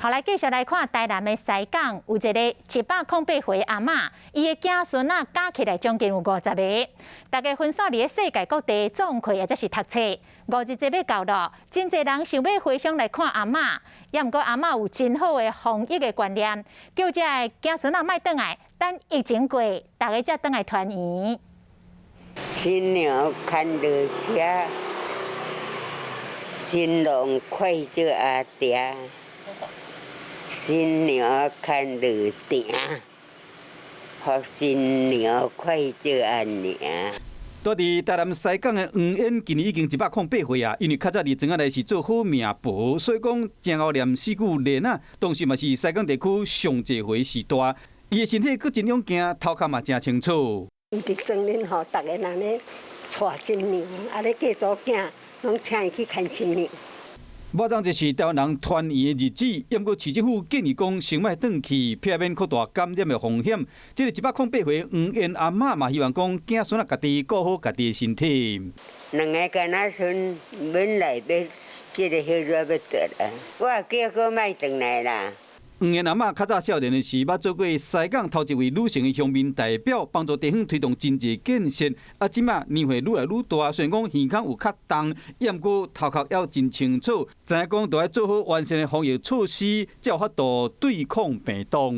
后来继续来看台南的西港，有一个108岁阿嬷，伊的子孙啊加起来将近有50个。大家分散伫咧世界各地种课或者是读册，5日节要到咯，真侪人想要回乡来看阿嬷，也毋过阿嬷有真好的防疫的观念，叫这个子孙啊莫转来，等疫情过，大家才转来团圆。新娘看着车。 新郎快就阿爹，新娘看着顶，和新娘快就阿娘。住伫台南西港的黄燕今年已经108岁啊，因为较早伫庄仔内是做好命婆，所以讲正后念4句莲啊，当时嘛是西港地区上侪回时大，伊的身体佫真勇健，头壳嘛真清楚。伊伫庄里吼，逐个人咧带新娘，啊咧嫁做囝。 拢请伊去看新娘。马上就是台湾人团圆的日子，不过市政府建议讲，先莫转去，避免扩大感染的风险。这个108岁黄燕阿嬷嘛，希望讲子孙啊家己顾好家己的身体。两个囡仔孙本来要这个许早要得啊，我叫佫莫转来啦。 黄燕阿嬷较早少年的时，捌做过西港头一位女性的乡民代表，帮助地方推动经济建设。啊，即马年岁愈来愈大，虽然讲耳孔有较重，也毋过头壳还真清楚，知影讲都要做好完善的防疫措施，才有法度对抗病毒。